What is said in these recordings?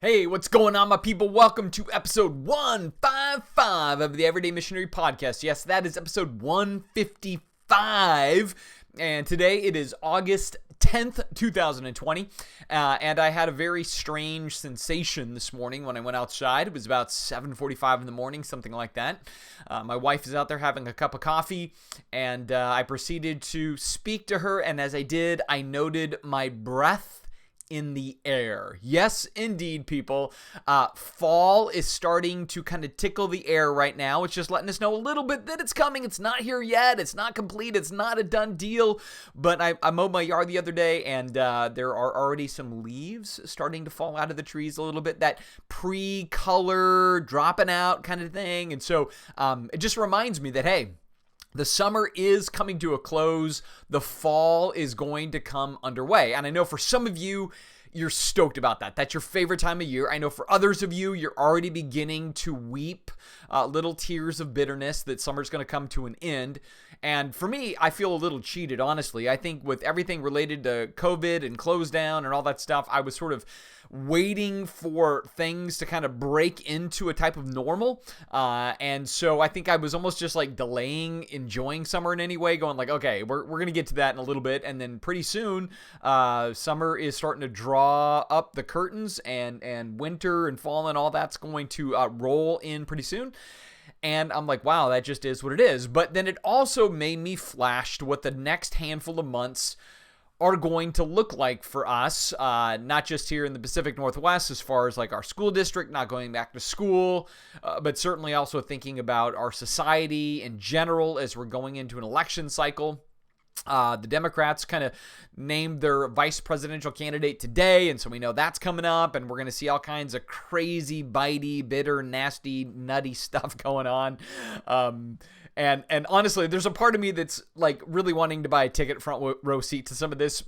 Hey, what's going on, my people? Welcome to episode 155 of the Everyday Missionary Podcast. Yes, that is episode 155. And today it is August 10th, 2020. And I had a very strange sensation this morning when I went outside. It was about 7:45 in the morning, something like that. My wife is out there having a cup of coffee, and I proceeded to speak to her. And as I did, I noted my breath in the air. Yes, indeed, people. Fall is starting to kind of tickle the air right now. It's just letting us know a little bit that it's coming. It's not here yet. It's not complete. It's not a done deal. But I mowed my yard the other day, and there are already some leaves starting to fall out of the trees a little bit. That pre-color dropping out kind of thing. And so it just reminds me that, hey, the summer is coming to a close. The fall is going to come underway. And I know for some of you, you're stoked about that. That's your favorite time of year. I know for others of you, you're already beginning to weep little tears of bitterness that summer's going to come to an end. And for me, I feel a little cheated, honestly. I think with everything related to COVID and close down and all that stuff, I was sort of waiting for things to kind of break into a type of normal. And so I think I was almost just like delaying enjoying summer in any way, going like, okay, we're going to get to that in a little bit. And then pretty soon, summer is starting to draw up the curtains, and winter and fall and all that's going to roll in pretty soon. And I'm like, wow, that just is what it is. But then it also made me flash to what the next handful of months are going to look like for us, not just here in the Pacific Northwest as far as like our school district not going back to school, but certainly also thinking about our society in general as we're going into an election cycle. The Democrats kind of named their vice presidential candidate today, and so we know that's coming up, and we're going to see all kinds of crazy, bitey, bitter, nasty, nutty stuff going on. And honestly, there's a part of me that's like really wanting to buy a ticket front row seat to some of this.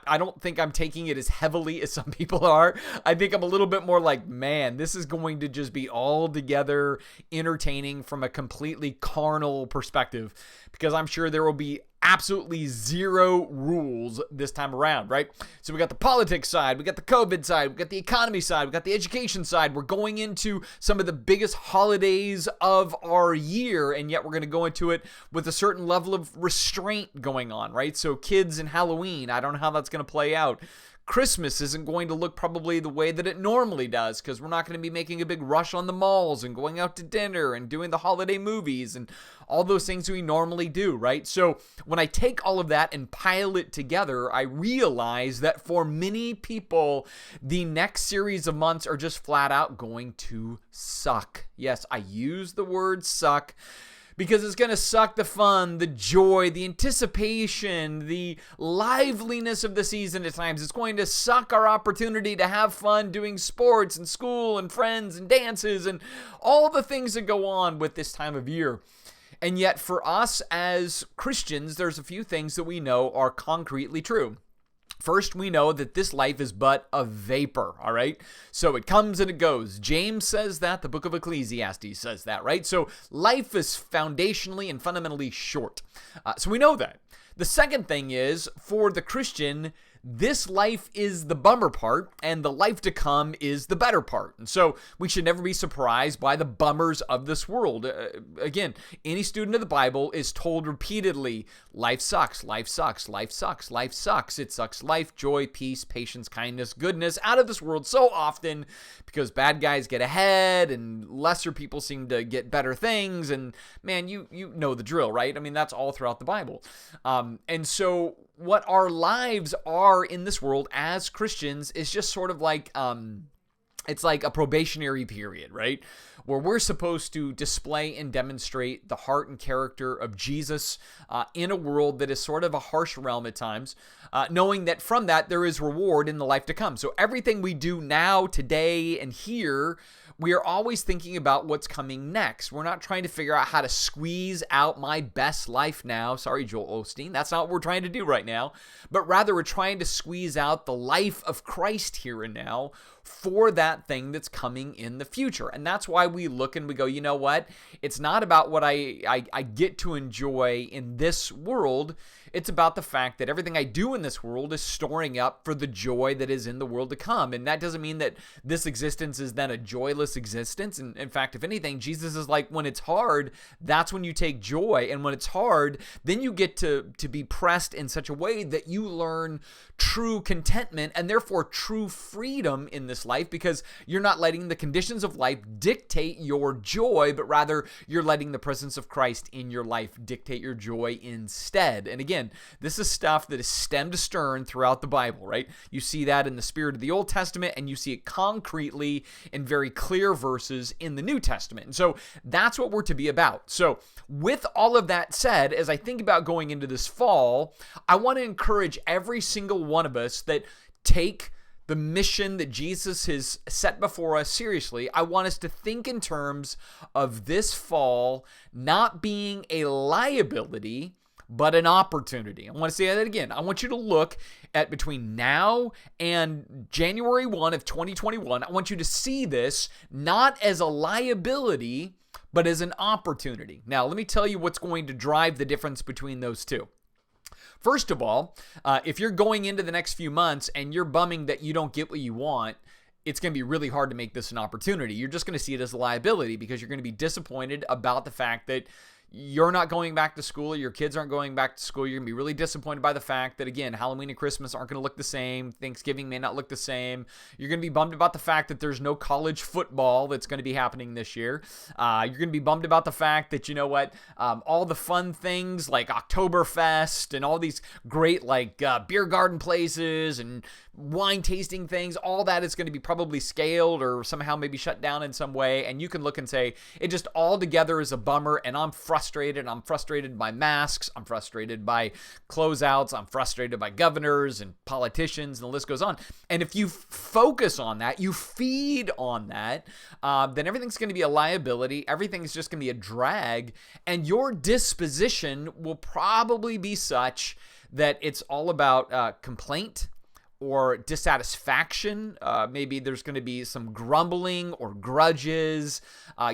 I don't think I'm taking it as heavily as some people are. I think I'm a little bit more like, man, this is going to just be altogether entertaining from a completely carnal perspective, because I'm sure there will be absolutely zero rules this time around, right? So we got the politics side, we got the COVID side, we got the economy side, we got the education side. We're going into some of the biggest holidays of our year, and yet we're going to go into it with a certain level of restraint going on, right? So kids and Halloween, I don't know how that's going to play out. Christmas isn't going to look probably the way that it normally does, because we're not going to be making a big rush on the malls and going out to dinner and doing the holiday movies and all those things we normally do, right? So when I take all of that and pile it together, I realize that for many people, the next series of months are just flat out going to suck. Yes, I use the word suck, because it's going to suck the fun, the joy, the anticipation, the liveliness of the season at times. It's going to suck our opportunity to have fun doing sports and school and friends and dances and all the things that go on with this time of year. And yet for us as Christians, there's a few things that we know are concretely true. First, we know that this life is but a vapor, all right? So it comes and it goes. James says that. The book of Ecclesiastes says that, right? So life is foundationally and fundamentally short. So we know that. The second thing is, for the Christian, this life is the bummer part, and the life to come is the better part. And so we should never be surprised by the bummers of this world. Again, any student of the Bible is told repeatedly, life sucks, life sucks, life sucks, life sucks. It sucks life, joy, peace, patience, kindness, goodness out of this world so often, because bad guys get ahead and lesser people seem to get better things. And man, you know the drill, right? I mean, that's all throughout the Bible. And so what our lives are in this world as Christians is just sort of like, it's like a probationary period, right? Where we're supposed to display and demonstrate the heart and character of Jesus in a world that is sort of a harsh realm at times, knowing that from that there is reward in the life to come. So everything we do now, today, and here, we are always thinking about what's coming next. We're not trying to figure out how to squeeze out my best life now. Sorry, Joel Osteen. That's not what we're trying to do right now. But rather, we're trying to squeeze out the life of Christ here and now for that thing that's coming in the future. And that's why we look and we go, you know what? It's not about what I get to enjoy in this world. It's about the fact that everything I do in this world is storing up for the joy that is in the world to come. And that doesn't mean that this existence is then a joyless existence. And in fact, if anything, Jesus is like, when it's hard, that's when you take joy. And when it's hard, then you get to be pressed in such a way that you learn true contentment and therefore true freedom in this life, because you're not letting the conditions of life dictate your joy, but rather you're letting the presence of Christ in your life dictate your joy instead. And again, this is stuff that is stem to stern throughout the Bible, right? You see that in the spirit of the Old Testament, and you see it concretely in very clear verses in the New Testament. And so that's what we're to be about. So with all of that said, as I think about going into this fall, I want to encourage every single one of us that take the mission that Jesus has set before us seriously. I want us to think in terms of this fall not being a liability, but an opportunity. I want to say that again. I want you to look at between now and January 1 of 2021. I want you to see this not as a liability, but as an opportunity. Now, let me tell you what's going to drive the difference between those two. First of all, if you're going into the next few months and you're bumming that you don't get what you want, it's going to be really hard to make this an opportunity. You're just going to see it as a liability because you're going to be disappointed about the fact that you're not going back to school, your kids aren't going back to school. You're going to be really disappointed by the fact that, again, Halloween and Christmas aren't going to look the same. Thanksgiving may not look the same. You're going to be bummed about the fact that there's no college football that's going to be happening this year. You're going to be bummed about the fact that, you know what, all the fun things like Oktoberfest and all these great beer garden places and wine tasting things, all that is going to be probably scaled or somehow maybe shut down in some way. And you can look and say, it just all together is a bummer, and I'm frustrated. I'm frustrated by masks. I'm frustrated by closeouts. I'm frustrated by governors and politicians, and the list goes on. And if you focus on that, you feed on that, then everything's going to be a liability. Everything's just going to be a drag, and your disposition will probably be such that it's all about complaint or dissatisfaction. Maybe there's going to be some grumbling or grudges.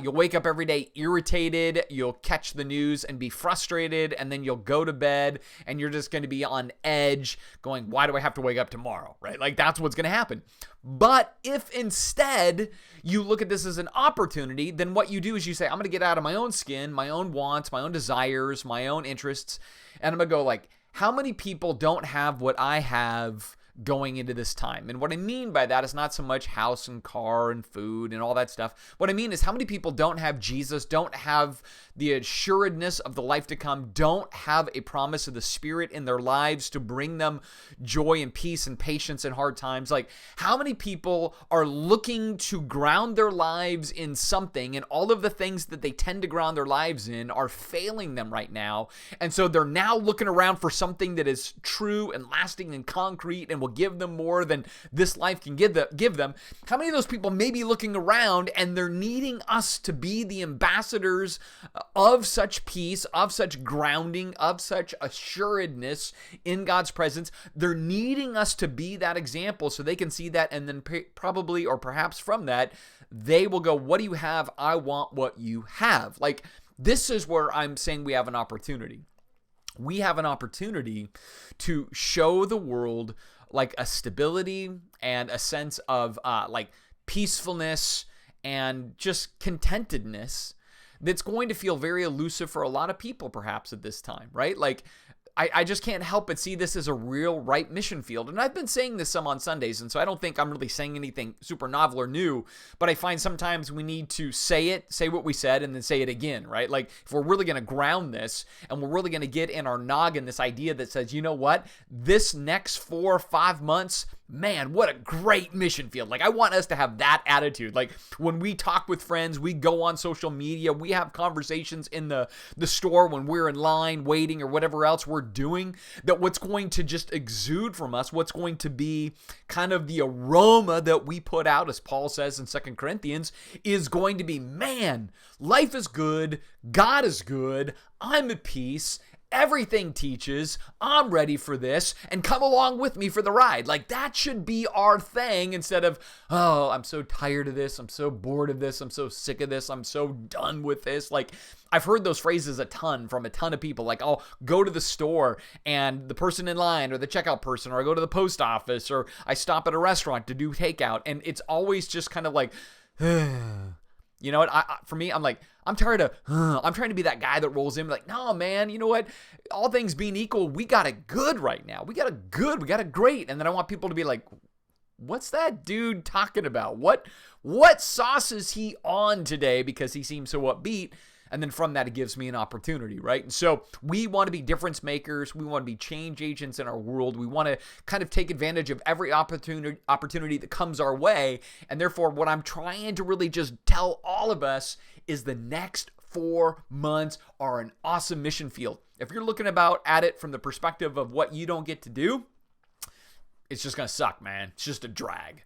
You'll wake up every day irritated. You'll catch the news and be frustrated, and then you'll go to bed and you're just going to be on edge going, why do I have to wake up tomorrow, right? Like, that's what's going to happen. But if instead you look at this as an opportunity, then what you do is you say, I'm going to get out of my own skin, my own wants, my own desires, my own interests, and I'm going to go like, how many people don't have what I have going into this time? And what I mean by that is not so much house and car and food and all that stuff. What I mean is how many people don't have Jesus, don't have the assuredness of the life to come, don't have a promise of the Spirit in their lives to bring them joy and peace and patience in hard times. Like, how many people are looking to ground their lives in something, and all of the things that they tend to ground their lives in are failing them right now. And so they're now looking around for something that is true and lasting and concrete and will give them more than this life can give them. How many of those people may be looking around and they're needing us to be the ambassadors of such peace, of such grounding, of such assuredness in God's presence? They're needing us to be that example so they can see that, and then probably or perhaps from that, they will go, what do you have? I want what you have. Like, this is where I'm saying we have an opportunity. We have an opportunity to show the world like a stability and a sense of peacefulness and just contentedness that's going to feel very elusive for a lot of people perhaps at this time, right? Like, I just can't help but see this as a real right mission field. And I've been saying this some on Sundays, and so I don't think I'm really saying anything super novel or new, but I find sometimes we need to say what we said, and then say it again, right? Like, if we're really going to ground this, and we're really going to get in our noggin this idea that says, you know what, this next 4 or 5 months, man, what a great mission field. Like, I want us to have that attitude. Like, when we talk with friends, we go on social media, we have conversations in the store when we're in line waiting or whatever else we're doing, that what's going to just exude from us, what's going to be kind of the aroma that we put out, as Paul says in 2 Corinthians, is going to be, man, life is good, God is good, I'm at peace, everything teaches, I'm ready for this, and come along with me for the ride. Like, that should be our thing instead of, oh, I'm so tired of this, I'm so bored of this, I'm so sick of this, I'm so done with this. Like, I've heard those phrases a ton from a ton of people. Like, I'll go to the store and the person in line or the checkout person, or I go to the post office, or I stop at a restaurant to do takeout, and it's always just kind of like, you know what? For me, I'm like, I'm tired of, I'm trying to be that guy that rolls in like, no, man, you know what? All things being equal, we got it good right now. We got it good. We got it great. And then I want people to be like, what's that dude talking about? What sauce is he on today? Because he seems so upbeat. And then from that, it gives me an opportunity, right? And so we want to be difference makers. We want to be change agents in our world. We want to kind of take advantage of every opportunity that comes our way. And therefore, what I'm trying to really just tell all of us is the next 4 months are an awesome mission field. If you're looking at it from the perspective of what you don't get to do, it's just going to suck, man. It's just a drag.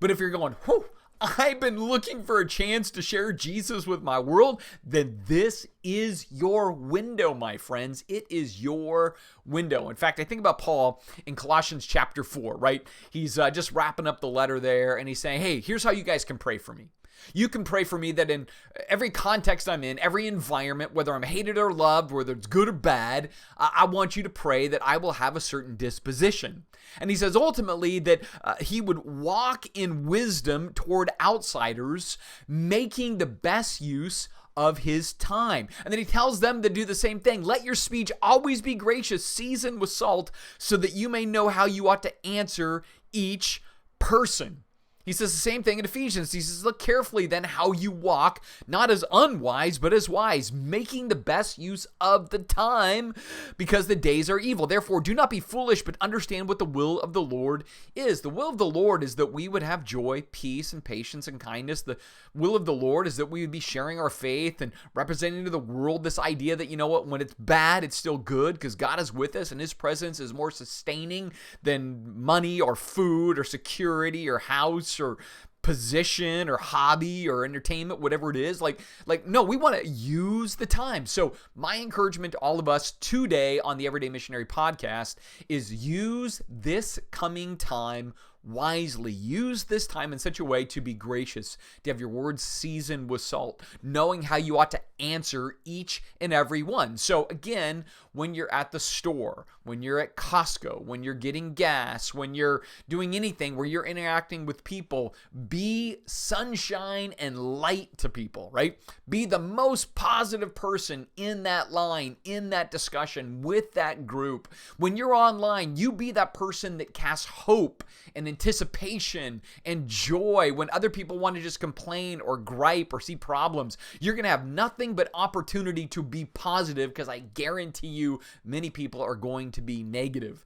But if you're going, whew, I've been looking for a chance to share Jesus with my world, then this is your window, my friends. It is your window. In fact, I think about Paul in Colossians chapter 4, right? He's just wrapping up the letter there, and he's saying, hey, here's how you guys can pray for me. You can pray for me that in every context I'm in, every environment, whether I'm hated or loved, whether it's good or bad, I want you to pray that I will have a certain disposition. And he says ultimately that he would walk in wisdom toward outsiders, making the best use of his time. And then he tells them to do the same thing. Let your speech always be gracious, seasoned with salt, so that you may know how you ought to answer each person. He says the same thing in Ephesians. He says, look carefully then how you walk, not as unwise, but as wise, making the best use of the time, because the days are evil. Therefore, do not be foolish, but understand what the will of the Lord is. The will of the Lord is that we would have joy, peace, and patience and kindness. The will of the Lord is that we would be sharing our faith and representing to the world this idea that, you know what, when it's bad, it's still good because God is with us and his presence is more sustaining than money or food or security or house or position or hobby or entertainment, whatever it is. Like no, we want to use the time. So my encouragement to all of us today on the Everyday Missionary podcast is use this coming time wisely. Use this time in such a way to be gracious, to have your words seasoned with salt, knowing how you ought to answer each and every one. So again, when you're at the store, when you're at Costco, when you're getting gas, when you're doing anything where you're interacting with people, be sunshine and light to people, right? Be the most positive person in that line, in that discussion, with that group. When you're online, you be that person that casts hope and anticipation and joy when other people want to just complain or gripe or see problems. You're going to have nothing but opportunity to be positive, because I guarantee you many people are going to be negative.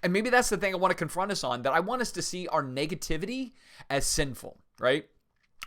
And maybe that's the thing I want to confront us on, that I want us to see our negativity as sinful, right?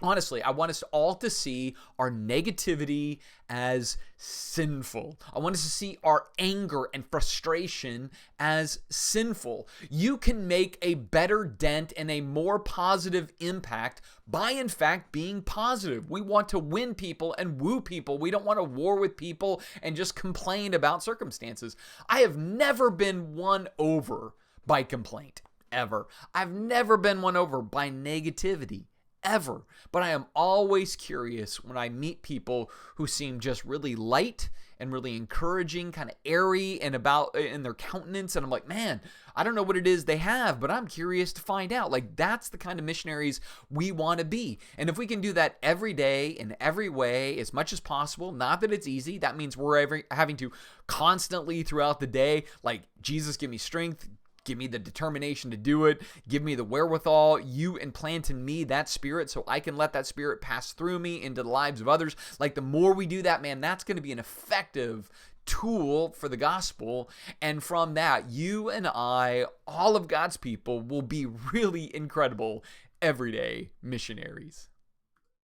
Honestly, I want us all to see our negativity as sinful. I want us to see our anger and frustration as sinful. You can make a better dent and a more positive impact by, in fact, being positive. We want to win people and woo people. We don't want to war with people and just complain about circumstances. I have never been won over by complaint, ever. I've never been won over by negativity, ever. But I am always curious when I meet people who seem just really light and really encouraging, kind of airy and about in their countenance. And I'm like, man, I don't know what it is they have, but I'm curious to find out. Like, that's the kind of missionaries we want to be. And if we can do that every day in every way as much as possible, not that it's easy. That means we're having to constantly throughout the day, like, Jesus, give me strength. Give me the determination to do it. Give me the wherewithal. You implant in me that spirit so I can let that spirit pass through me into the lives of others. Like, the more we do that, man, that's going to be an effective tool for the gospel. And from that, you and I, all of God's people, will be really incredible everyday missionaries.